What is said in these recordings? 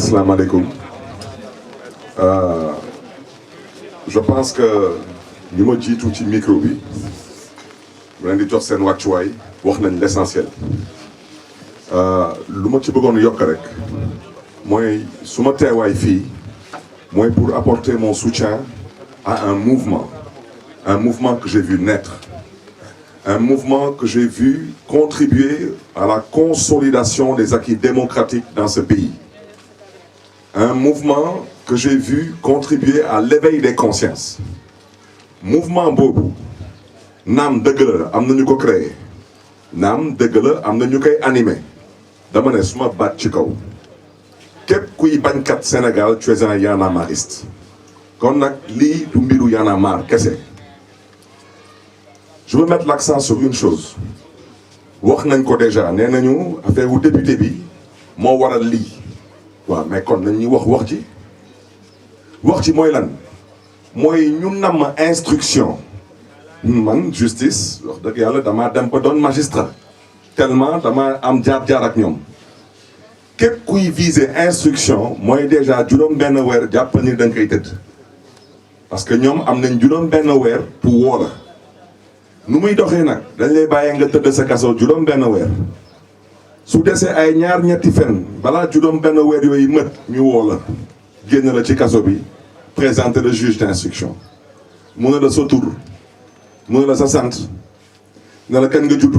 Assalamu alaikum. Je pense que ñu ma jiitu ci micro bi mu leen di jox seen wàccuwaay wax nañ l'essentiel. Lu ma ci bëggoon yokk rek mooy su ma teewaay fii mooy pour apporter mon soutien à un mouvement que j'ai vu naître, un mouvement que j'ai vu contribuer à la consolidation des acquis démocratiques dans ce pays, un mouvement que j'ai vu contribuer à l'éveil des consciences. Mouvement boobu naam dëgg la am na ñu ko créé naam dëgg la am na ñu koy animé dama ne suma baat ci kaw képp kuy bañkat Sénégal tu es un Y'en a marriste kon nag lii du mbiru Y'en a marre kese. Je veux mettre l'accent sur une chose wax nañ ko déjà nee nañu affaire wu député bi moo waral lii waaw mais kon nañ ñuy wax ci mooy lan mooy ñu namm instruction man justice wax dëgg yàlla damaa dem ba doon magistrat tellement dama am jaar-jaar ak ñoom képp kuy viser instruction mooy déjà juróom benn weer jàpp ni da nga koy tëdd parce que ñoom am nañ juróom benn weer pour woo la nu muy doxee nag dañ lay bàyyee nga tëdd sa kaso juróom benn weer su desee ay ñaar ñetti fen balaa juróom benn weer yooyu mët ñu woo la génn la ci kaso bi présenter le juge d'instruction mu ne la sa tur mu ne la sa sant ne la kañ nga judd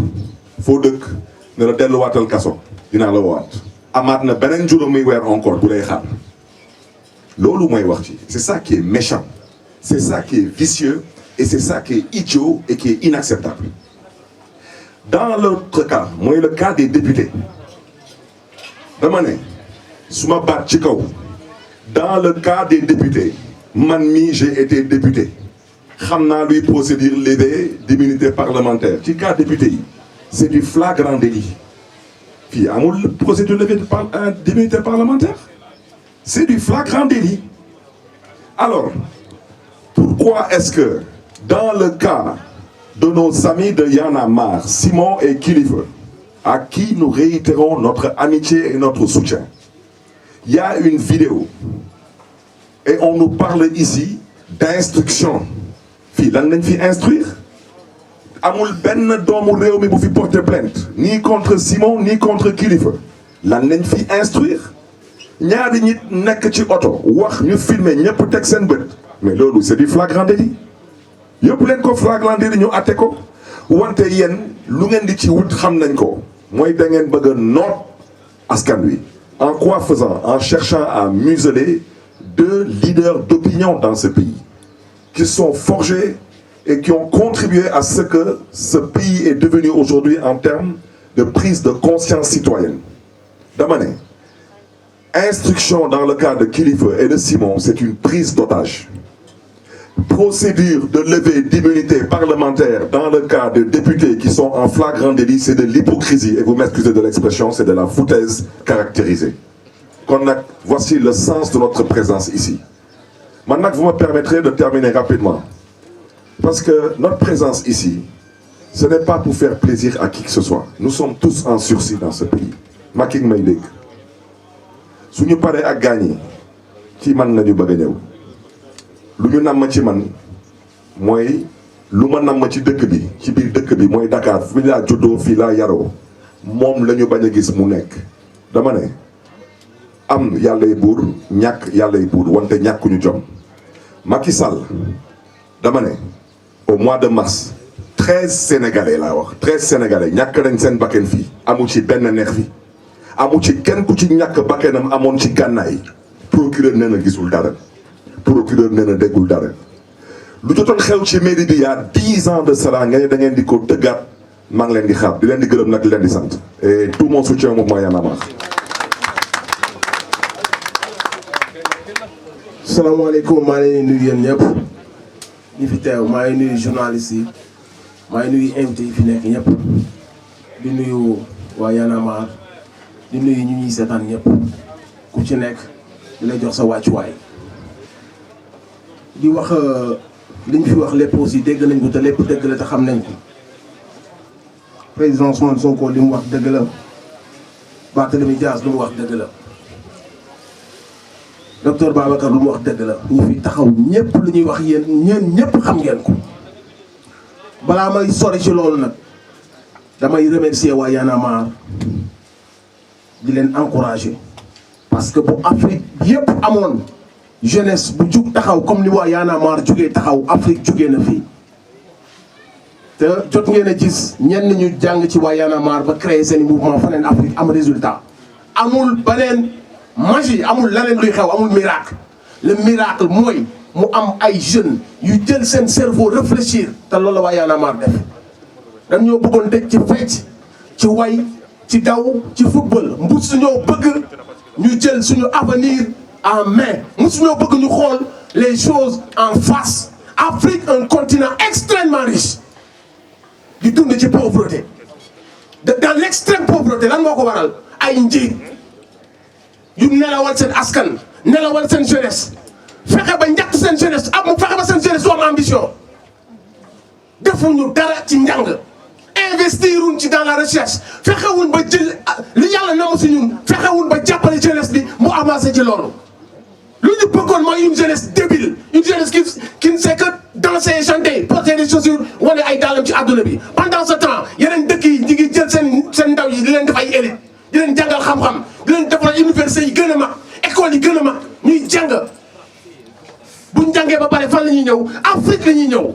foo dëkk ne la delluwaatal kaso dinaa la woowaat amaat na beneen juróomi weer encore bu lay xaar loolu mooy wax ci c'est ça qui est méchant c'est ça qui est vicieux et c'est ça qui est idiot et qui est inacceptable. Dans l'autre cas mooy le cas des députés dama ne su ma baat ci kaw dans le cas des députés man mii j'ai été député xam naa luy procédure levée d'immunité parlementaire ci cas député yi c'est du flagrant délit fii amul procédure levée d'immunité parlementaire c'est du flagrant délit. Alors pourquoi est-ce que dans le cas de nos amis de Y'en a marre, Simon et Kilifeu, à qui nous réitérons notre amitié et notre soutien, il y a une vidéo et on nous parle ici d'instruction. Fii lan lañ fi instruire amul benn doomu réew mi bu fi porter plainte ni contre Simon ni contre Kilifeu lan lañ fi instruire ñaari nit nekk ci oto wax ñu filmer ñëpp teg seen bët mais loolu c'est du flagrant délit yëpp leen ko flagrant délit ñu atte ko wante yéen lu ngeen di ci wut xam nañ ko mooy da ngeen bëgg a noot askan wi en quoi faisant en cherchant à museler deux leaders d'opinion dans ce pays qui sont forgés et qui ont contribué à ce que ce pays est devenu aujourd'hui en termes de prise de conscience citoyenne. Dama ne instruction dans le cas de Kilifeu et de Simon, c'est une prise d'otage. Procédure de levée d'immunité parlementaire dans le cas de députés qui sont en flagrant délit, c'est de l'hypocrisie, et vous m'excusez de l'expression, c'est de la foutaise caractérisée. Kon nag, voici le sens de notre présence ici. Maintenant, vous me permettrez de terminer rapidement. Parce que notre présence ici, ce n'est pas pour faire plaisir à qui que ce soit. Nous sommes tous en sursis dans ce pays. Macky may dégg su ñu paree ak gaañ yi ci man la ñu bëgg a ñëw lu ñu namm ci man mooy lu ma namm ci dëkk bi ci biir dëkk bi mooy Dakar fi laa juddoo fii laa yaroo moom la ñu bañ a gis mu nekk. dama ne am yàllay buur ñàkk yàllay buur wante ñàkkuñu jom. Macky Sall dama ne au mois de mars 13 Sénégalais laa wax 13 Sénégalais ñàkk nañ seen bakken fii amu ci benn neex fi amu ci kenn ku ci ñàkk bakkenam amoon ci gànnaay procureur nee na gisul dara procureur nee na déggul dara lu jotoon xew ci mairie bi yaa 10 ans de cela nga ne da ngeen di ko tëggaat maa ngi leen di xaar di leen di gërëm nag di leen di sant et tout mon soutien au mouvement Y'en a marre. salaamaaleykum maa ngi leen di nuyu yéen ñëpp ñi fi teew maa ngi nuyu journalistes yi maa ngi nuyu invités yi fi nekk ñëpp di nuyu waa Y'en a marre di nuyu ñu ñuy seetaan ñëpp ku ci nekk di lay jox sa wàccuwaay di wax li ñu fi wax lépp aussi dégg nañ ko te lépp dëgg la te xam nañ ko président Ousmane Sonko li mu wax dëgg la Barthélémy Dias lu mu wax dëgg la docteur Babacar lu mu wax dëgg la ñu fi taxaw ñëpp lu ñuy wax yéen ñëpp xam ngeen ko. balaa may sori ci loolu nag damay remercier waa Y'en a marre di leen encourager parce que bu Afrique yëpp amoon jeunesse bu jug taxaw comme ni waa Y'en a marre jugee taxaw Afrique jugee na fii. te jot ngeen a gis ñenn ñu jàng ci waa Y'en a marre ba créer seen mouvement faneen Afrique am résultat amul beneen magie amul leneen luy xew amul miracle le miracle mooy mu am ay jeunes yu jël seen cerveau réfléchir te loolu la waa Y'en a marre def dañ ñoo bëggoon tëj ci fecc ci way ci daw ci football mbuus ñoo bëgg ñu jël suñu avenir en main mbuus ñoo bëgg ñu xool les choses en face. Afrique un continent extrêmement riche di dund ci pauvreté dans l'extrême pauvreté lan moo ko waral ay njiit yu nelawal seen askan nelawal seen jeunesse fexe ba njëkk seen jeunesse am fexe ba seen jeunesse am ambition defuñu dara ci njàng investiruñ ci dans la recherche fexewuñ ba jël li yàlla namu si ñun fexewuñ ba jàppale jeunesse bi mu avancé ci loolu lu ñu bëggoon mooy une jeunesse débile une jeunesse qui ne sait que danser et chanter porter des chaussures wane ay daalam ci àdduna bi pendant ce temps yeneen dëkk yi ñi ngi jël seen ndaw yi di leen def ay élite di leen jàngal xam-xam di leen defal université yi gën a mag école yi gën a mag ñuy jàng buñ jàngee ba pare fan la ñuy ñëw Afrique la ñuy ñëw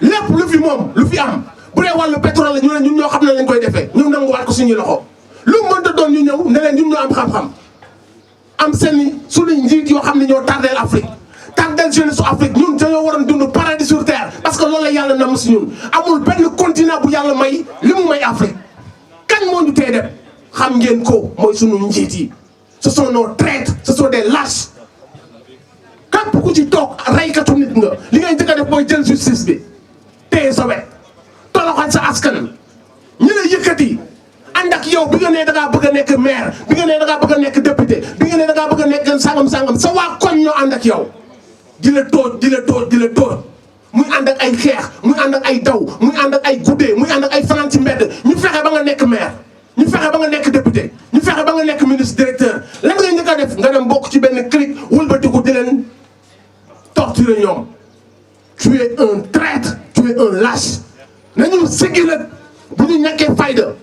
lépp lu fi moom lu fi am bu dee wàllu pétrole la ñu ne ñun ñoo xam ne lañ koy defee ñu nanguwaat ko suñuy loxo lu mënta doon ñu ñëw ne leen ñun ñoo am xam-xam am seen suñu njiit yoo xam ne ñoo tardeel Afrique tardeel jeunesse su Afrique ñun dañoo waroon dund paradis sur terre parce que loolu la yàlla nam si ñun amul benn continent bu yàlla may li mu may Afrique kañ moo ñu tee dem xam ngeen ko mooy suñu njiit yi ce sont nos traîtres ce sont des lâches képp ku ci toog reykatu nit nga li ngay njëkk a def mooy jël justice bi téye sa wet toloxal sa askan ñi la yëkkati ànd ak yow bi nga nee da ngaa bëgg a nekk maire bi nga nee da ngaa bëgg a nekk député bi nga nee da ngaa bëgg a nekk sangam sa waa koñ ñoo ànd ak yow di la tooj di la tooj di la tooj muy ànd ak ay xeex muy ànd ak ay daw muy ànd ak ay guddee muy ànd ak ay fanaan ci mbedd ñu fexe ba nga nekk maire ñu fexe ba nga nekk député ñu fexe ba nga nekk ministre directeur lan nga njëkk a def nga dem bokk ci benn clique wëlbatiku di leen torturer ñoom tu es un traître tu es un lâche nañu sëggi nag bu ñu ñàkkee fayda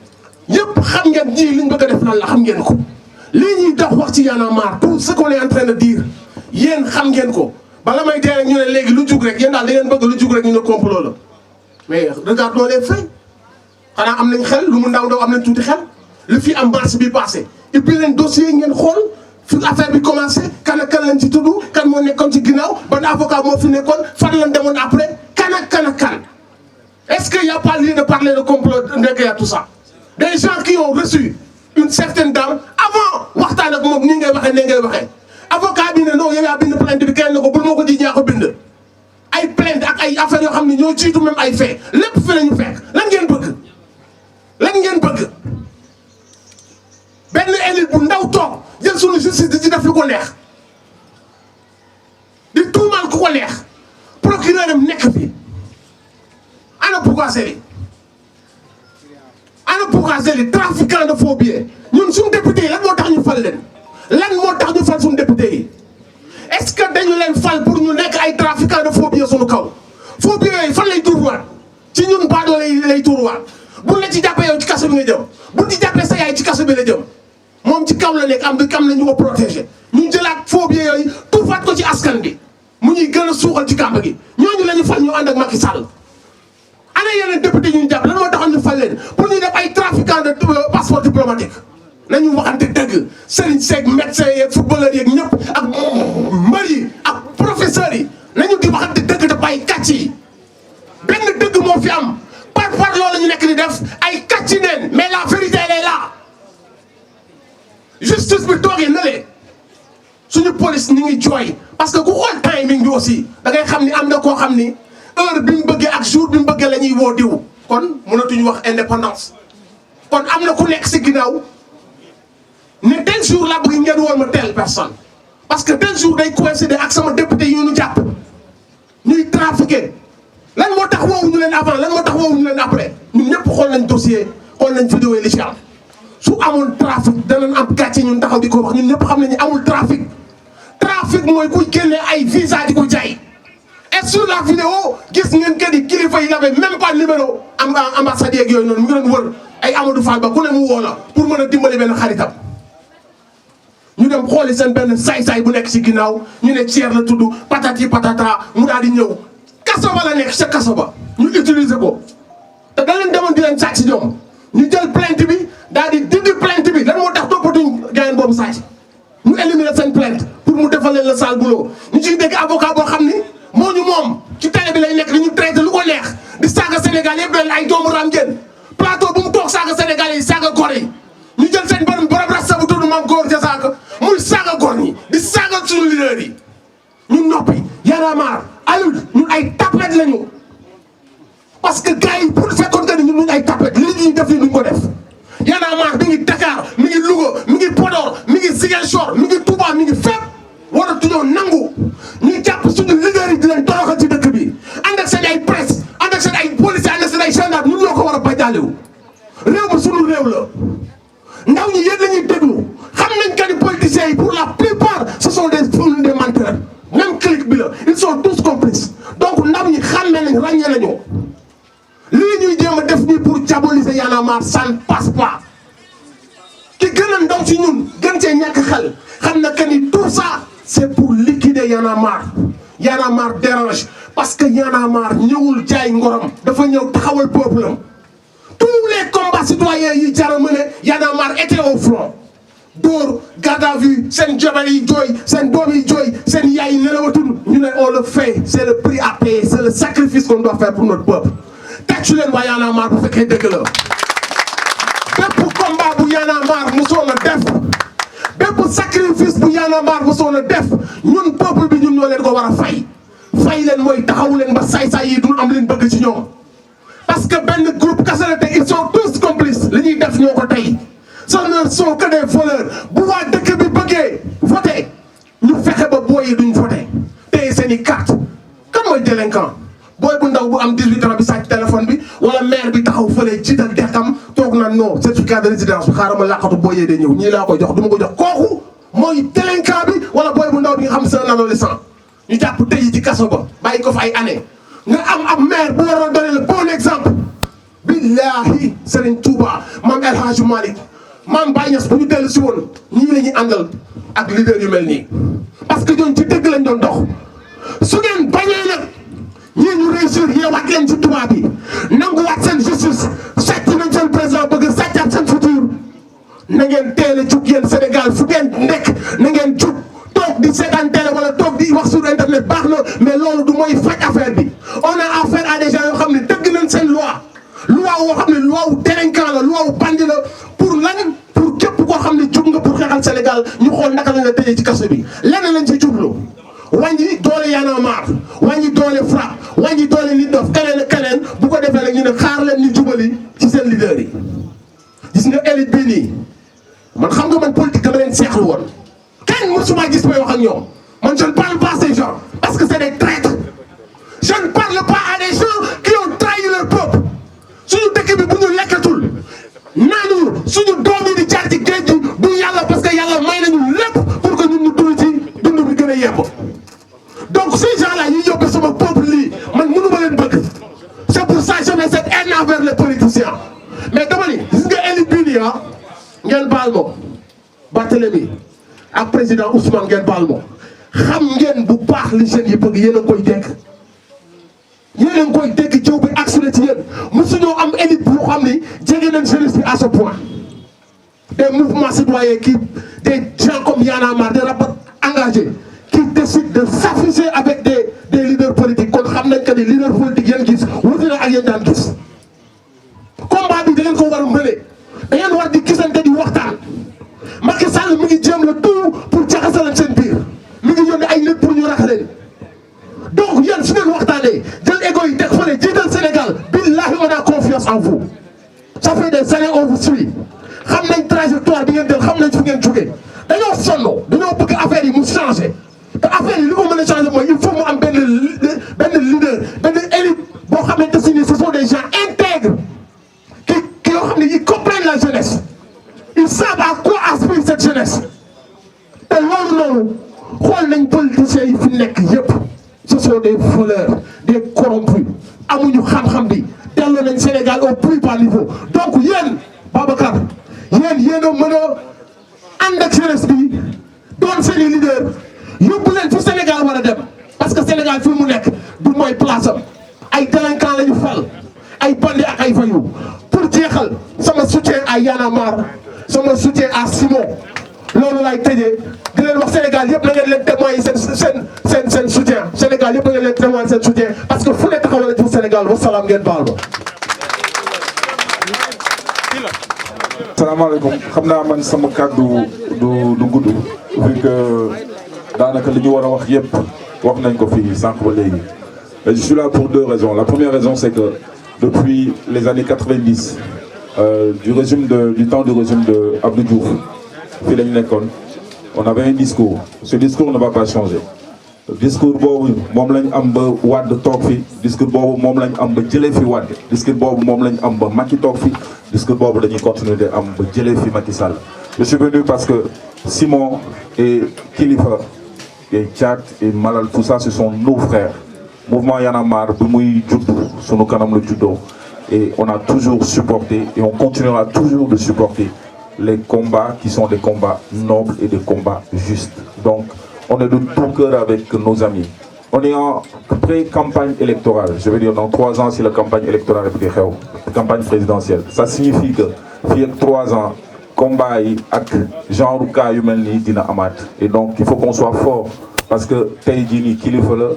yëpp xam ngeen ñii liñ bëgg a def lan la xam ngeen ko lii ñuy dox wax ci Y'en a marre tout ce qu'on est en train de dire yéen xam ngeen ko bala may dee rek ñu ne léegi lu jug rek yéen daal da ngeen bëgg lu jug rek ñu ne complot la mais regardons les faits xanaa am nañ xel lu mu ndaw ndaw am nañ tuuti xel lu fi am marche bi passé et puis leen dossier ngeen xool fi affaire bi commencé kan ak kan lañ ci tudd kan moo nekkoon ci ginnaaw ban avocat moo fi nekkoon fan lañ demoon après kan ak kan ak kan est-ce qu'il y a pas lieu de parler de complot ndeke à tout ça des gens qui ont reçu une certaine dame avant waxtaan ak moom nii ngay waxee nee ngay waxee avocat bi ne non yow yaa bind plainte bi kenn ne ko bul moo ko ji ñaa ko bind ay plainte ak ay affaires yoo xam ne ñoo jiitu même ay fait lépp fi la ñu fekk lan ngeen bëgg lan ngeen bëgg benn élite bu ndaw toog jël suñu justice di ci def lu ko neex di tuumaal ku ko neex procureur am nekk fi ana Bougazelli ana Bougazelli trafiquant de faux billets ñun suñu député yi lan moo tax ñu fal leen lan moo tax ñu fal suñu député yi est-ce que dañu leen fal pour ñu nekk ay trafiquant de faux billets suñu kaw faux billets yooyu fan lay tuuruwaat ci ñun baadoo lay tuuruwaat buñ la ci jàppee yow ci kaso bi nga jëm buñ ci jàppee sa yaay ci kaso bi la jëm moom ci kaw la nekk am na ñu ko protégé ñu jëlaat faux billets yooyu tuufaat ko ci askan bi mu ñuy gën a suuxal ci kàmb gi ñooñu la ñu fal ñu ànd ak Macky Sall ana yeneen député ñu jàpp lan moo taxoon ñu fal leen pour ñu def ay trafiquant de passeport diplomatique nañu waxante dëgg sëriñ seeg médecin yeeg footballeur yeeg ñëpp ak mbër yi ak professeurs yi nañu di waxante dëgg te bàyyi kàcc yi benn dëgg moo fi am par loolu ñu nekk di def ay kàcc neen mais la vérité elle est là justice bi toogee na lee suñu police ñu ngi jooy parce que ku xool timing bi aussi da ngay xam ni am na koo xam ni heure bi mu bëggee ak jour bi mu bëggee la ñuy woo diw kon mënatuñu wax indépendance kon am na ku nekk si ginnaaw ne tel jour la bëgg ngeen woon ma telle personne parce que tel jour day coïncider ak sama député yi ñu jàpp ñuy trafiqué lan moo tax woowuñu leen avant lan moo tax woowuñu leen après ñun ñëpp xool nañ dossier xool nañ vidéo yi li ci am su amoon trafic danañ am gàcce ñun taxaw di ko wax ñun ñëpp xam nañu amul trafic trafic mooy ku génne ay visa di ko jaay. Et sur la vidéo gis ngeen que ni kilifa yi n'avait même pas numéro ambassade yeeg yooyu noonu mu ngi doon wër ay Amadou Fall ba ku ne mu woo la pour mën a dimbali benn xaritam. ñu dem xooli seen benn saay-saay bu nekk ci ginnaaw ñu ne Thier la tudd patati patata mu daal di ñëw kaso ba la nekk ca kaso ba ñu utiliser ko te da leen demoon di leen sàcc ñoom ñu jël plainte bi daal di dindi plainte bi lan moo tax toppatuñ gaayen boobu sàcc ñu éliminer seen plainte pour mu defal leen la sale boulot ñu ciy dégg avocat boo xam ni moo ñu moom ci télé bi lay nekk di ñu traité lu ko neex di saaga Sénégal yëpp doon ay doomu raam ngeen plateau bu mu toog saaga Sénégal yi saaga góor yi ñu jël seen borom rasta bu tudd Mame Gor Diazaka muy saaga góor ñi di saaga suñu leader yi ñu noppi Y'en a marre Aliou ñun ay tapet lañu parce que gars yi pour fekkoon que ni ñun ay tapet li ñuy def ni duñ ko def Y'en a marre mi ngi Dakar mi ngi Louga mi ngi Podor mi ngi Ziguinchor mi ngi Touba mi ngi fépp waratuñoo nangu ñu jàpp suñu leader yi di leen toroxal ci dëkk bi ànd ak seen ay presse ànd ak seen ay policiers ànd ak seen ay gendarme ñun ñoo ko war a bajaalewu réew mi suñu réew la ndaw ñi yéen la ñuy déglu xam nañ que ni politiciens yi pour la plupart ce sont des menteurs même clique bi la ils sont tous complices donc ndaw ñi xàmme nañ ràññee nañu lii ñuy jéem a def nii pour diaboliser Y'en a marre ça ne passe pas ki gën a ndaw ci ñun gën cee ñàkk xel xam na que ni tout ça c'est pour liquider Y'en a marre. Y'en a marre dérange parce que Y'en a marre ñëwul jaay ngorom dafa ñëw taxawal peuple am tous les combats citoyens yi jar a mëne Y'en a marre était au front dóor garde à vue seen jabar yi jooy seen doom yi jooy seen yaay yi nelawatul ñu ne on le fait c'est le prix à payer c'est le sacrifice qu'on doit faire pour notre peuple tàccu leen waa Y'en a marre bu fekkee dëgg la bépp combat bu Y'en a marre mosoon a def bépp sacrifice bu Y'en a marre mosoon a def ñun peuple bi ñun ñoo leen ko war a fay leen mooy taxawu leen ba saay-saay yi dul am leen bëgg ci ñoom parce que benn groupe kese la te ils sont tous complices li ñuy def ñoo ko tey ce ne sont que des voleurs bu waa dëkk bi bëggee voté ñu fexe ba booy yi duñ voté téye seen i carte kan mooy délinquant booy bu ndaw bu am 18 ans bi sàcc téléphone bi wala maire bi taxaw fële jiital deqam toog na non certificat de résidence bi xaaral ma làqatu booy yee de ñëw ñii laa ko jox du ma ko jox kooku mooy délinquant bi wala booy bu ndaw bi nga xam c'est un adolescent ñu jàpp tey ci kaso ba bàyyi ko fa ay années nga am ab maire bu waroon donner le bon exemple billahi Serigne Touba Mame El Hadji Malick Mame Baye Niass bu ñu dellu si woon ñii la ñuy àndal ak leader yu mel nii parce que ñoom ci dëgg lañ doon dox su ngeen bañee nag ñii ñu réussir yeewaat leen ci tubaab bi nanguwaat seen justice sàcc nañ seen président bëgg sàccaat seen futur na ngeen teel a jug yéen Sénégal fu ngeen nekk na ngeen jug toog di seetaan télé wala toog di wax sur internet baax na mais loolu du mooy faj affaire bi on a affaire à des gens yoo xam ne dëgg nañ seen loi woo xam ne loi wu délinquant la loi wu bandi la pour lan pour képp koo xam ne jug nga pour xeexal Sénégal ñu xool naka lañ la tëjee ci kaso bi lenn lañ ci jublu wàññi doole Y'en a marre wàññi doole FRAPP wàññi doole Nit Dof keneen ak keneen bu ko defee rek ñu ne xaar leen ñu jubali ci seen leader yi gis nga élite bii nii man xam nga man politique dama leen seexlu woon kenn mësuma gis may wax ak ñoom man je ne parle pas à ces gens parce que c'est des traîtres je ne parle pas à des gens qui ont trahi leur peuple suñu dëkk bi bu ñu lekkatul naanuñu suñu doom yi di jaar ci géej gi du yàlla parce que yàlla may nañu lépp pour que ñun ñu dund ci dund bi gën a yemb donc ces gens-là yi yóbbu sama peuple lii man mënu ma leen bëgg c'est pour ça je mets cette haine envers les politiciens mais dama ni gis nga élite bii nii ah ngeen baal ma Barthélémy ak président Ousmane ngeen baal ma xam ngeen bu baax li jeunes yi bëgg yéen a ngi koy dégg yéen a ngi koy dégg jiw bi agsi na ci yéen mosuñoo am élite bu xam ni jege nañ jeunesse bi à ce point des mouvements citoyens qui des gens comme Y'en a marre des rapports engagés qui décident de s'afficher avec des leaders politiques kon xam nañ que ni leader politique yéen gis wuti na ak yéen daan gis combat bi da ngeen ko war a mëne da ngeen war di gisante di waxtaan Macky Sall mi ngi jéem le tout pour jaxasal seen biir mi ngi yónni ay nit pour ñu rax leen donc yéen su ngeen waxtaanee jël égo yi teg fële jiital Sénégal billahi on a confiance en vous ça fait des années on vous suit xam nañ trajectoire bi ngeen jël xam nañ fi ngeen jógee dañoo sonn dañoo bëgg affaire yi mu changé te affaire yi li ko mën a changé mooy il faut mu am benn leader benn élite boo xamante si ni ce sont des gens intègres qui yoo xam ne ils comprennent la jeunesse ils savent à quoi aspire cette jeunesse te loolu noonu xool nañ sont des voleurs des corrompus amuñu xam-xam bi delloo nañ Sénégal au plus bas niveau donc yéen Babacar yéen a mën a ànd ak jeunesse bi doon seeni leader yóbbu leen fu Sénégal war a dem parce que Sénégal fi mu nekk du mooy place am ay délinquants la ñu fal ay bandi ak ay voyous pour jeexal sama soutien à Y'en a marre sama soutien à Simon loolu laay tëjee di leen wax Sénégal yëpp na ngeen leen témoigner seen soutien Sénégal yëpp na ngeen leen témoigner seen soutien parce que fu ne taxaw na pour Sénégal wasalaam ngeen baal ma. salaamaaleykum xam naa man sama kàddu du gudd vu que daanaka li ñu war a wax yëpp wax nañ ko fii sànq ba léegi. Je suis là pour deux raisons. La première raison, c'est que depuis les années 90, du temps du régime de Abdou Diouf, on avait un discours. Ce discours ne va pas changer. Le discours boobu moom lañ am ba Wade toog fi discours boobu moom lañ am ba jëlee fi Wade discours boobu moom lañ am ba Macky toog fi discours boobu dañuy continuer de am ba jëlee fi Macky Sall. Je suis venu parce que Simon et Kilifeu et Thiat et Malal, tout ça, ce sont nos frères. Mouvement Y'en a marre bi muy judd sunu kanam la juddoo et on a toujours supporté et on continuera toujours de supporter les combats qui sont des combats nobles et des combats justes. Donc on est de tout cœur avec nos amis. On est en pré-campagne électorale, je veux dire dans 3 ans si la campagne électorale est xew campagne présidentielle. Ça signifie que fii ak 3 ans combat yi ak genre cas yu mel nii dina amaat et donc il faut qu'on soit fort parce que tey jii nii kilifa la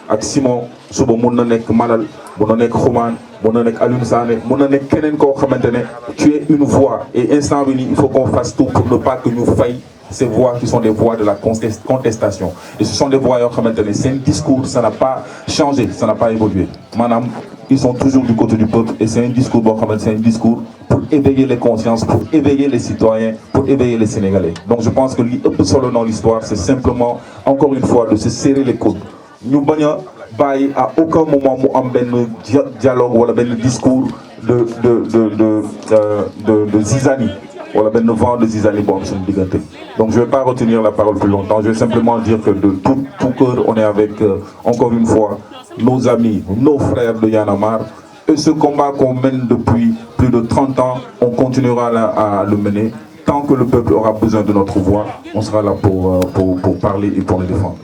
ak Simon suba mun na nekk Malal mun na nekk Xuman mun na nekk Alioune Sané mun na nekk keneen koo xamante ne tu es une voix et instant bi nii il faut qu'on fasse tout pour ne pas que ñu fay ces voix qui sont des voix de la contestation et ce sont des voix yoo xamante ne seen discours ça n'a pas changé ça n'a pas évolué maanaam ils sont toujours du côté du peuple et c'est un discours boo xamante c'est un discours pour éveiller les consciences pour éveiller les citoyens pour éveiller les Sénégalais donc je pense que li ëpp solo dans l'histoire c'est simplement encore une fois de se serrer les coudes ñu bañ a bàyyi à aucun moment mu am benn dialogue wala benn discours de zizanie wala benn vent de zizanie boo am suñu diggante. Donc je vais pas retenir la parole plus longtemps, je vais simplement dire que de tout cœur on est avec encore une fois nos amis, nos frères de Y'en a marre et ce combat qu'on mène depuis plus de 30 ans, on continuera à le mener tant que le peuple aura besoin de notre voix, on sera là pour parler et pour le défendre.